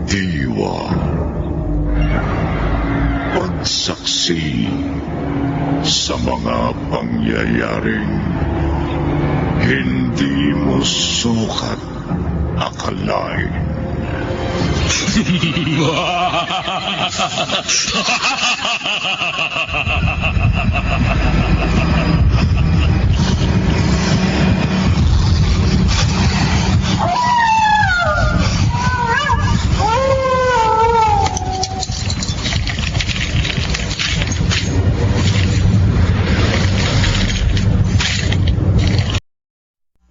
diwa, pagsaksi sa mga pangyayaring hindi mo sukat akalain.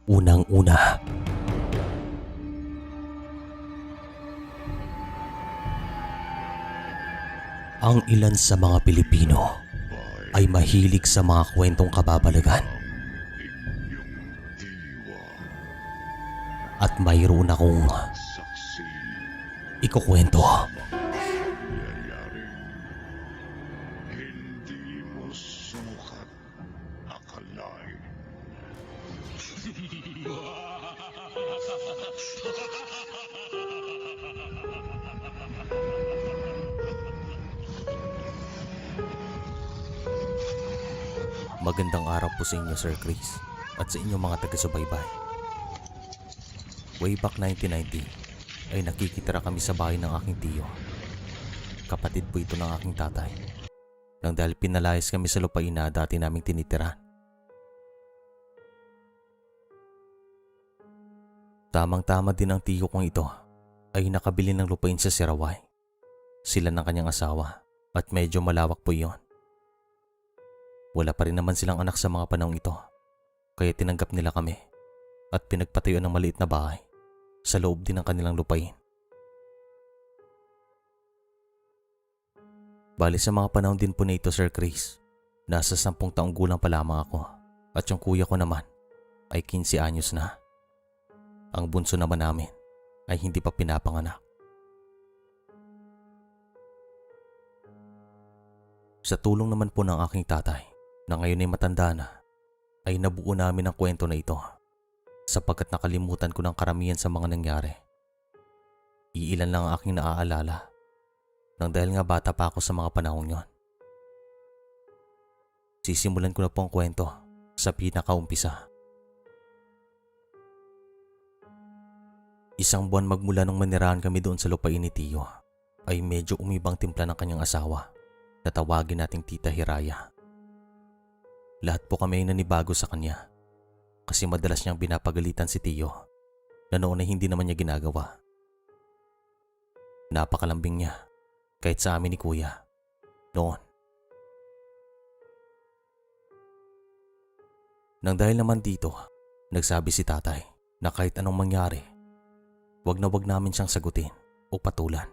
Unang-una, ang ilan sa mga Pilipino ay mahilig sa mga kwentong kababalagan. At mayroon akong ikukwento. Hindi mo sukat akalain. Magandang araw po sa inyo, Sir Chris, at sa inyong mga taga-subaybay. Way back 1990 ay nakikitira kami sa bahay ng aking tiyo. Kapatid po ito ng aking tatay. Nang dahil pinalayas kami sa lupain na dati naming tinitiran. Tamang-tama din ang tiyo kong ito ay nakabili ng lupain sa Sirawai. Sila ng kanyang asawa at medyo malawak po iyon. Wala pa rin naman silang anak sa mga panahong ito, kaya tinanggap nila kami at pinagpatayuan ng maliit na bahay sa loob din ng kanilang lupain. Bali sa mga panahon din po na ito, Sir Chris, nasa 10 taong gulang pa lamang ako at yung kuya ko naman ay 15 anyos na. Ang bunso naman namin ay hindi pa pinapanganak. Sa tulong naman po ng aking tatay, na ngayon ay matanda na, ay nabuo namin ang kwento na ito sapagkat nakalimutan ko ng karamihan sa mga nangyari. Iilan lang ang aking naaalala nang dahil nga bata pa ako sa mga panahong yon. Sisimulan ko na po ang kwento sa pinakaumpisa. Isang buwan magmula nung manirahan kami doon sa lupain ni Tiyo ay medyo umibang timpla ng kanyang asawa na tawagin nating Tita Hiraya. Lahat po kami ay nanibago sa kanya kasi madalas niyang binapagalitan si Tiyo na noon ay hindi naman niya ginagawa. Napakalambing niya kahit sa amin ni Kuya noon. Nang dahil naman dito, nagsabi si Tatay na kahit anong mangyari, wag na wag namin siyang sagutin o patulan.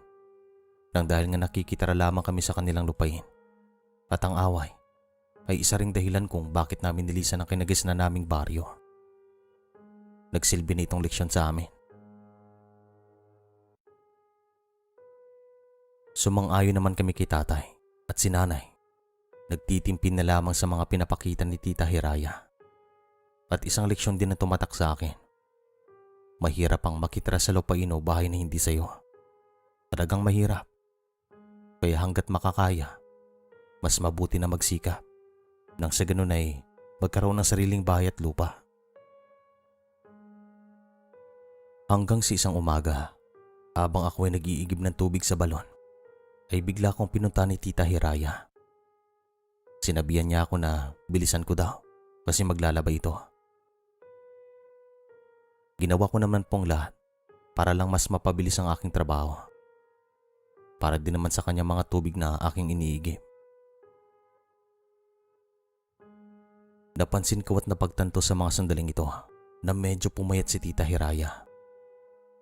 Nang dahil nga nakikitara lamang kami sa kanilang lupain at ang away ay isa ring dahilan kung bakit namin nilisan ang kinagisnan naming baryo. Nagsilbi na itong leksyon sa amin. Sumang-ayon naman kami kay Tatay at si Nanay. Nagtitimpin na lamang sa mga pinapakita ni Tita Hiraya. At isang leksyon din na tumatak sa akin. Mahirap ang makitira sa lupain o bahay na hindi sayo. Talagang mahirap. Kaya hanggat makakaya, mas mabuti na magsikap. Nang sa ganun ay magkaroon ng sariling bahay at lupa. Hanggang sa isang umaga, habang ako ay nag-iigib ng tubig sa balon, ay bigla kong pinunta ni Tita Hiraya. Sinabihan niya ako na bilisan ko daw kasi maglalaba ito. Ginawa ko naman pong lahat para lang mas mapabilis ang aking trabaho. Para din naman sa kanya mga tubig na aking iniigib. Napansin ko at napagtanto sa mga sandaling ito na medyo pumayat si Tita Hiraya.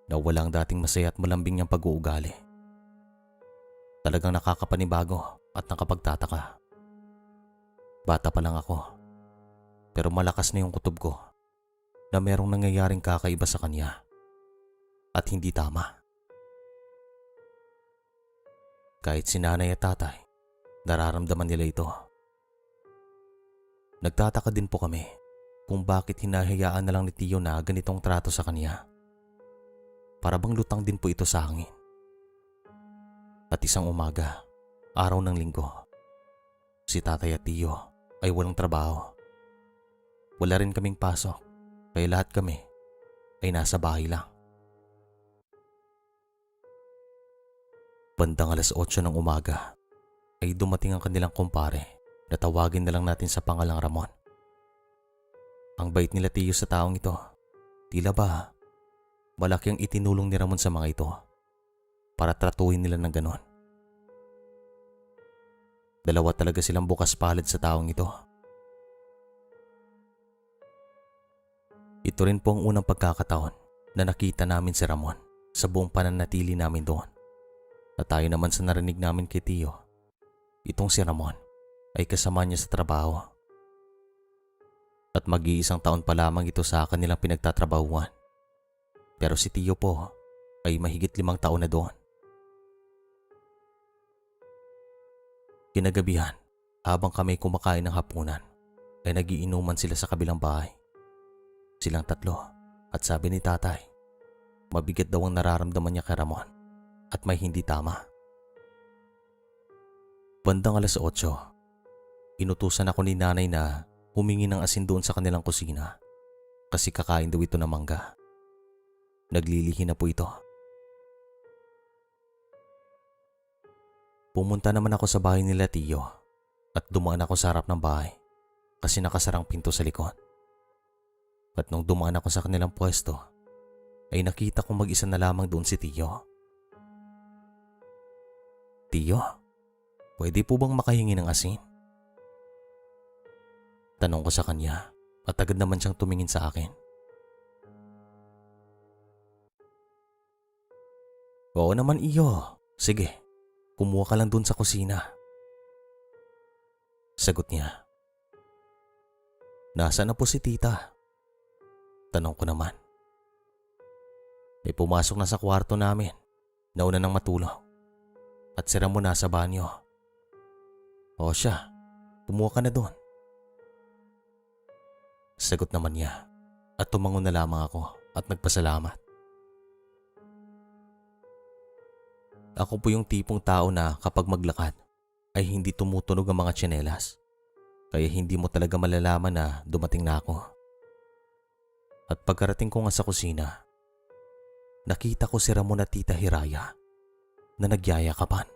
Na walang dating masaya at malambing niyang pag-uugali. Talagang nakakapanibago at nakapagtataka. Bata pa lang ako, pero malakas na yung kutob ko na merong nangyayaring kakaiba sa kanya at hindi tama. Kahit si Nanay at Tatay, nararamdaman nila ito. Nagtataka din po kami kung bakit hinahayaan na lang ni Tiyo na ganitong trato sa kanya. Para bang lutang din po ito sa hangin At isang umaga, araw ng linggo, si tatay at tiyo ay walang trabaho. Wala rin kaming pasok, kaya lahat kami ay nasa bahay lang. Bandang 8:00 ng umaga ay dumating ang kanilang kumpare na tawagin na lang natin sa pangalang Ramon. Ang bait nila tiyo sa taong ito. Tila ba malaki ang itinulong ni Ramon sa mga ito para tratuhin nila ng ganon. Dalawa talaga silang bukas palad sa taong ito. Ito rin po ang unang pagkakataon na nakita namin si Ramon sa buong pananatili namin doon. At tayo naman sa narinig namin kay tiyo, itong si Ramon ay kasama niya sa trabaho. At mag-iisang taon pa lamang ito sa kanilang pinagtatrabahuan. Pero si tiyo po ay mahigit 5 taon na doon. Kinagabihan, habang kami kumakain ng hapunan, ay nagiinuman sila sa kabilang bahay. Silang tatlo, at sabi ni tatay, mabigat daw ang nararamdaman niya kay Ramon at may hindi tama. Bandang 8:00, inutusan ako ni nanay na humingi ng asin doon sa kanilang kusina kasi kakain daw ito ng mangga. Naglilihi na po ito. Pumunta naman ako sa bahay nila tiyo at dumaan ako sa harap ng bahay kasi nakasarang pinto sa likod. At nung dumaan ako sa kanilang pwesto, ay nakita kong mag-isa na lamang doon si tiyo. Tiyo, pwede po bang makahingi ng asin? Tanong ko sa kanya at agad naman siyang tumingin sa akin. Oo naman iyo, sige, kumuha ka lang doon sa kusina. Sagot niya. Nasaan na po si tita? Tanong ko naman. May pumasok na sa kwarto namin, nauna nang matulog. At si Ramon nasa banyo. O siya, kumuha ka na doon. Sagot naman niya at tumangon na lamang ako at nagpasalamat. Ako po yung tipong tao na kapag maglakad ay hindi tumutunog ang mga tsinelas. Kaya hindi mo talaga malalaman na dumating na ako. At pagkarating ko nga sa kusina, nakita ko si Ramon at Tita Hiraya na nagyayakapan.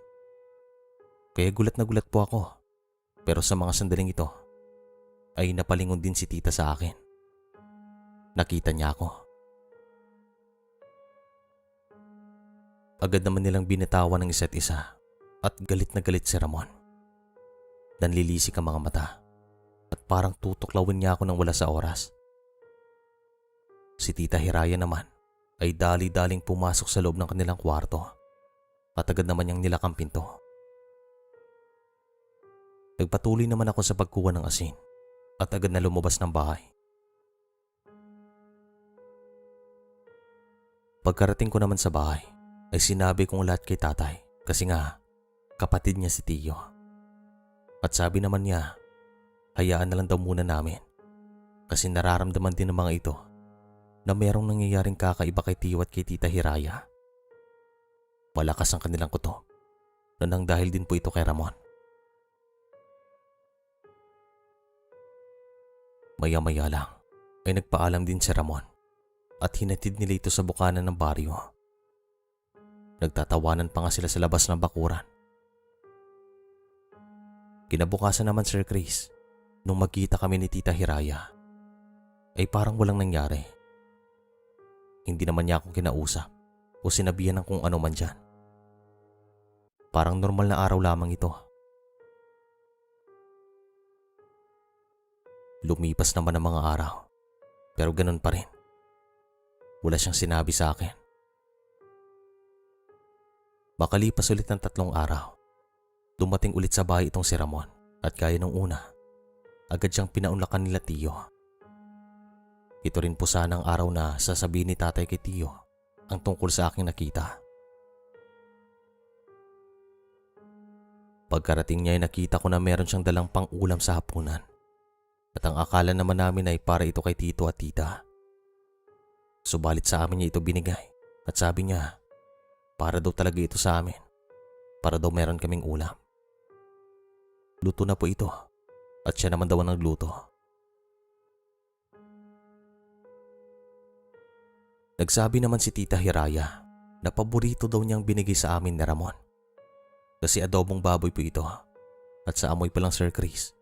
Kaya gulat na gulat po ako. Pero sa mga sandaling ito, ay napalingon din si tita sa akin. Nakita niya ako. Agad naman nilang binitawan ng isa't isa at galit na galit si Ramon. Nanlilisik ang mga mata at parang tutuklawin niya ako nang wala sa oras. Si Tita Hiraya naman ay dali-daling pumasok sa loob ng kanilang kwarto at agad naman niyang nilakang pinto. Nagpatuloy naman ako sa pagkuha ng asin at agad na lumabas ng bahay. Pagkarating ko naman sa bahay, ay sinabi kong lahat kay tatay kasi nga kapatid niya si tiyo. At sabi naman niya, hayaan na lang daw muna namin kasi nararamdaman din ng mga ito na merong nangyayaring kakaiba kay tiyo at kay Tita Hiraya. Malakas ang kanilang kutob na nang dahil din po ito kay Ramon. Maya-maya lang ay nagpaalam din si Ramon at hinatid nila ito sa bukana ng baryo. Nagtatawanan pa nga sila sa labas ng bakuran. Kinabukasan naman, Sir Chris, nung magkita kami ni Tita Hiraya, ay parang walang nangyari. Hindi naman niya ako kinausap o sinabihan ng kung ano man dyan. Parang normal na araw lamang ito. Lumipas naman ang mga araw, pero ganun pa rin. Wala siyang sinabi sa akin. Makalipas ulit ng 3 araw, dumating ulit sa bahay itong si Ramon at gaya nung una, agad siyang pinaunlakan nila tiyo. Ito rin po sana ang araw na sasabihin ni tatay kay tiyo ang tungkol sa aking nakita. Pagkarating niya ay nakita ko na meron siyang dalang pang-ulam sa hapunan at ang akala naman namin ay para ito kay tito at tita. Subalit sa amin niya ito binigay at sabi niya, para daw talaga ito sa amin. para daw meron kaming ulam. Luto na po ito at siya naman daw ang nagluto. Nagsabi naman si Tita Hiraya na paborito daw niyang binigay sa amin ni Ramon. Kasi adobong baboy po ito at sa amoy pa lang Sir Chris,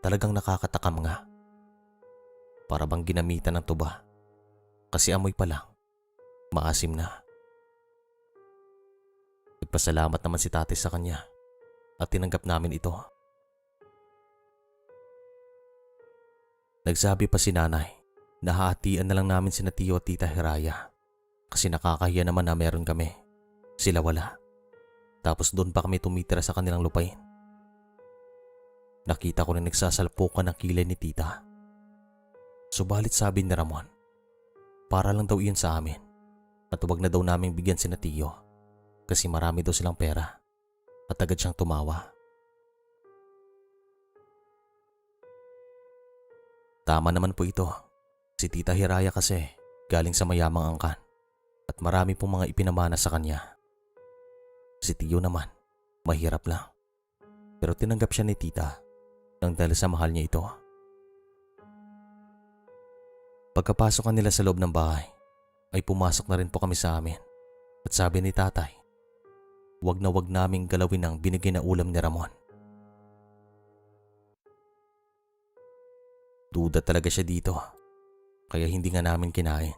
talagang nakakatakam nga. Para bang ginamitan ng tuba kasi amoy pa lang, maasim na. Nagpasalamat naman si tatay sa kanya at tinanggap namin ito. Nagsabi pa si nanay na hahatian na lang namin sina Tio at Tita Hiraya kasi nakakahiya naman na meron kami. Sila wala. Tapos doon pa kami tumitira sa kanilang lupain. Nakita ko rin nagsasalpukan ng kilay ni tita. Subalit sabi ni Ramon, para lang daw iyon sa amin at huwag na daw naming bigyan sina Tio kasi marami daw silang pera at agad siyang tumawa. Tama naman po ito. Si Tita Hiraya kasi galing sa mayamang angkan at marami pong mga ipinamana sa kanya. Si Tio naman, mahirap lang. Pero tinanggap siya ni tita nang dahil sa mahal niya ito. Pagkapasok nila sa loob ng bahay, ay pumasok na rin po kami sa amin. At sabi ni tatay, wag na wag naming galawin ang binigay na ulam ni Ramon. Duda talaga siya dito, kaya hindi nga namin kinain.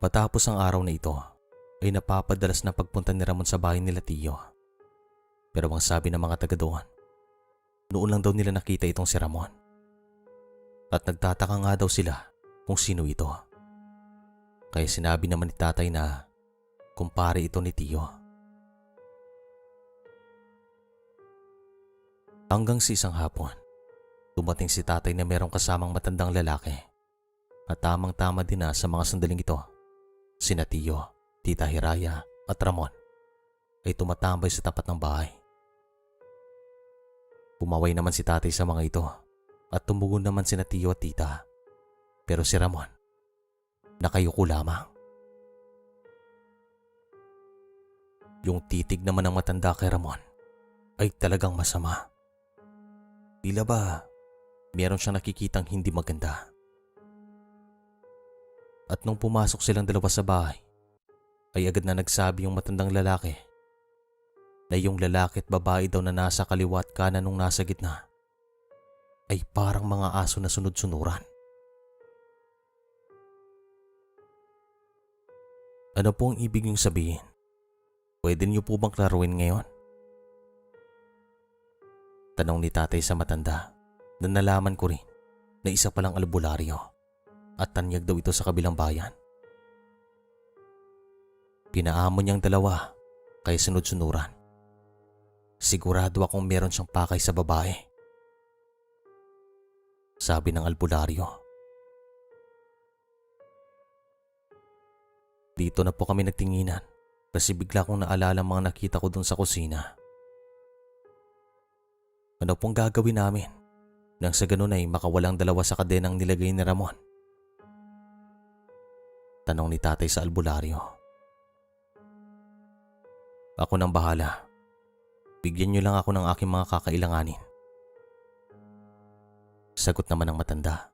Patapos ang araw na ito, ay napapadalas na pagpunta ni Ramon sa bahay nila Tio. Pero ang sabi ng mga taga doon, noon lang daw nila nakita itong si Ramon. At nagtataka nga daw sila kung sino ito. Kaya sinabi naman ni tatay na kumpare ito ni Tio. Hanggang sa isang hapon, dumating si tatay na merong kasamang matandang lalaki. At tamang-tama din na sa mga sandaling ito, sina Tio, Tita Hiraya at Ramon ay tumatambay sa tapat ng bahay. Pumaway naman si tatay sa mga ito at tumugon naman sina Tio at tita. Pero si Ramon, nakayuko lamang. Yung titig naman ng matanda kay Ramon ay talagang masama. Tila ba meron siyang nakikitang hindi maganda. At nung pumasok silang dalawa sa bahay, ay agad na nagsabi yung matandang lalaki na yung lalaki at babae daw na nasa kaliwa at kanan nung nasa gitna ay parang mga aso na sunod-sunuran. Ano po ang ibig niyong sabihin? Pwede niyo po bang klaruin ngayon? Tanong ni tatay sa matanda na nalaman ko rin na isa palang albularyo at tanyag daw ito sa kabilang bayan. Pinaamon niyang dalawa kaya sunod-sunuran. Sigurado akong meron siyang pakay sa babae. Sabi ng albularyo. Dito na po kami nagtinginan kasi bigla kong naalala mga nakita ko dun sa kusina. Ano pong gagawin namin nang sa ganun ay makawalang dalawa sa kadenang nilagay ni Ramon? Tanong ni tatay sa albularyo. Ako nang bahala. Bigyan niyo lang ako ng aking mga kakailanganin. Sagot naman ng matanda.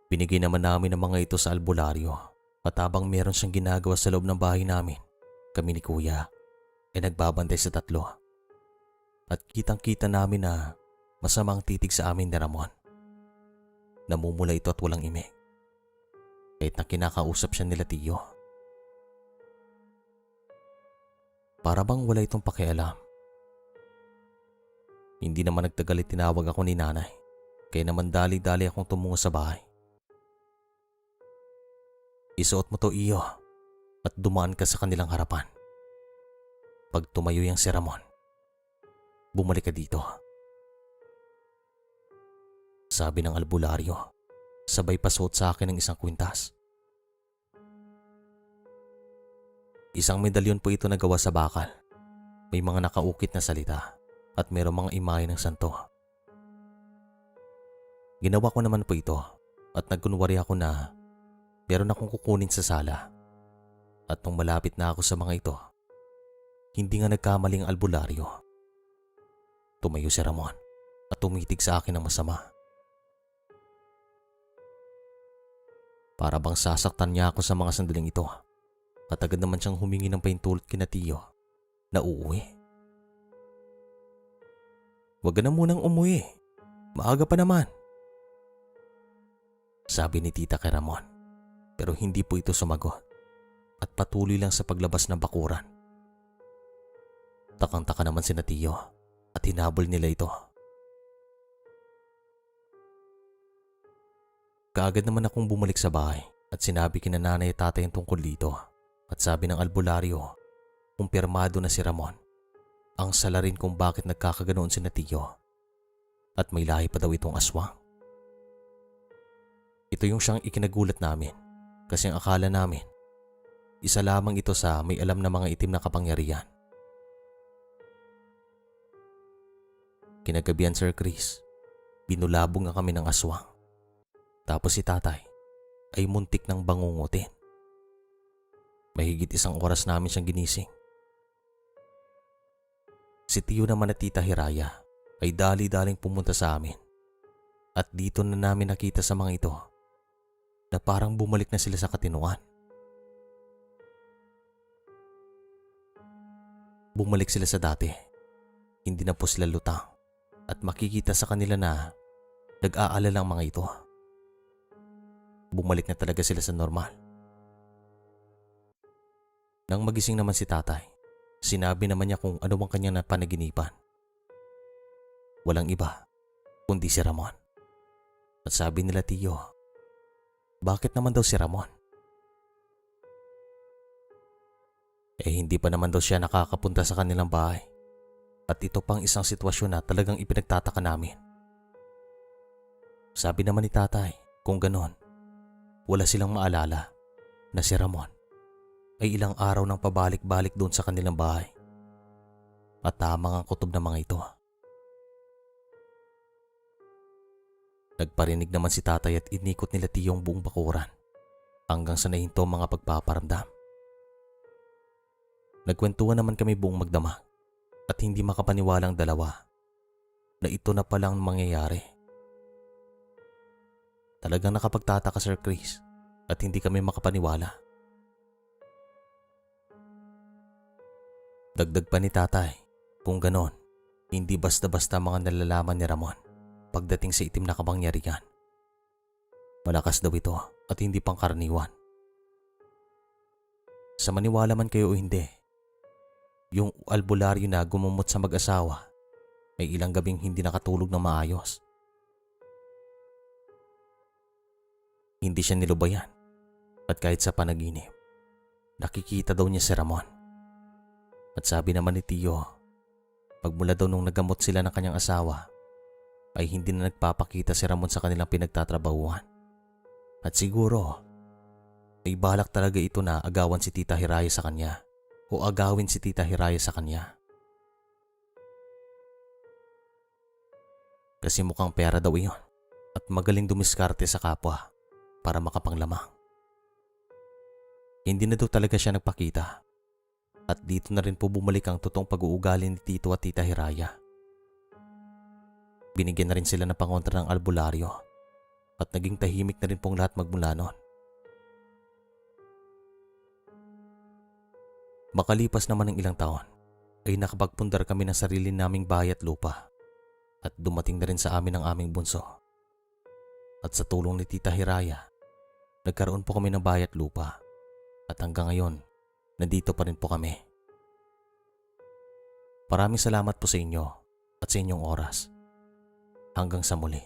Binigay naman namin ang mga ito sa albularyo at habang meron siyang ginagawa sa loob ng bahay namin, kami ni Kuya ay nagbabantay sa tatlo. At kitang-kita namin na masamang titig sa amin ni Ramon. Namumula ito at walang imik. Kahit na kinakausap siya nila Tio. Para bang wala itong pakialam. Hindi naman nagtagal tinawag ako ni nanay. Kaya naman dali-dali akong tumungo sa bahay. Isuot mo to, Iyo, at dumaan ka sa kanilang harapan. Pag tumayo yang si Ramon, bumalik ka dito. Sabi ng albularyo, sabay pasuot sa akin ng isang kwintas. Isang medalyon po ito na gawa sa bakal. May mga nakaukit na salita at mayroong mga imahe ng santo. Ginawa ko naman po ito at nagkunwari ako na meron akong kukunin sa sala. At nung malapit na ako sa mga ito, hindi nga nagkamaling albularyo. Tumayo si Ramon at tumitig sa akin ng masama. Para bang sasaktan niya ako sa mga sandaling ito. At agad naman siyang humingi ng pahintulot kina Tiyo na uuwi. "Huwag ka na munang umuwi. Maaga pa naman," sabi ni Tita kay Ramon. Pero hindi po ito sumagot at patuloy lang sa paglabas ng bakuran. Takang-taka naman sina Tiyo at hinabol nila ito. Kaagad naman akong bumalik sa bahay at sinabi kina nanay at tatay ang tungkol dito. At sabi ng albularyo, kumpirmado na si Ramon ang salarin kung bakit nagkakaganoon sina Tiyo. At may lahi pa daw itong aswang. Ito yung siyang ikinagulat namin kasi ang akala namin, isa lamang ito sa may alam na mga itim na kapangyarihan. Kinagabihan, Sir Chris, binulabog nga kami ng aswang. Tapos si tatay ay muntik ng bangungutin. Mahigit 1 oras namin siyang ginising. Si Tiyo naman at Tita Hiraya ay dali-daling pumunta sa amin. At dito na namin nakita sa mga ito na parang bumalik na sila sa katinuan. Bumalik sila sa dati. Hindi na po sila lutang at makikita sa kanila na nag-aalala ang mga ito. Bumalik na talaga sila sa normal. Nang magising naman si tatay, sinabi naman niya kung ano ang kanyang napanaginipan. Walang iba, kundi si Ramon. At sabi nila Tiyo, bakit naman daw si Ramon? Hindi pa naman daw siya nakakapunta sa kanilang bahay. At ito pang isang sitwasyon na talagang ipinagtataka namin. Sabi naman ni tatay, kung ganon, wala silang maalala na si Ramon ay ilang araw nang pabalik-balik doon sa kanilang bahay. At tamang ang kutob ng mga ito. Nagparinig naman si tatay at inikot nila Tiyo ang buong bakuran hanggang sa nahinto ang mga pagpaparamdam. Nagkwentuhan naman kami buong magdamag at hindi makapaniwalang dalawa na ito na palang mangyayari. Talagang nakapagtataka, Sir Chris, at hindi kami makapaniwala. Dagdag pa ni tatay, kung ganon, hindi basta-basta mga nalalaman ni Ramon pagdating sa itim na kapangyarihan. Malakas daw ito at hindi pangkaraniwan. Sa maniwala man kayo o hindi, yung albularyo na gumumot sa mag-asawa ay ilang gabing hindi nakatulog ng maayos. Hindi siya nilubayan at kahit sa panaginip, nakikita daw niya si Ramon. At sabi naman ni Tiyo, pagmula daw nung nagamot sila ng kanyang asawa, ay hindi na nagpapakita si Ramon sa kanilang pinagtatrabahuan. At siguro, ay balak talaga ito na agawan si Tita Hiraya sa kanya o agawin si Tita Hiraya sa kanya. Kasi mukhang pera daw iyon at magaling dumiskarte sa kapwa para makapanglamang. Hindi na daw talaga siya nagpakita. At dito na rin po bumalik ang totoong pag-uugali ni Tito at Tita Hiraya. Binigyan na rin sila ng pangontra ng albularyo at naging tahimik na rin pong lahat magmula noon. Makalipas naman ng ilang taon, ay nakapagpundar kami ng sarili naming bahay at lupa at dumating na rin sa amin ang aming bunso. At sa tulong ni Tita Hiraya, nagkaroon po kami ng bahay at lupa at hanggang ngayon, nandito pa rin po kami. Maraming salamat po sa inyo at sa inyong oras. Hanggang sa muli.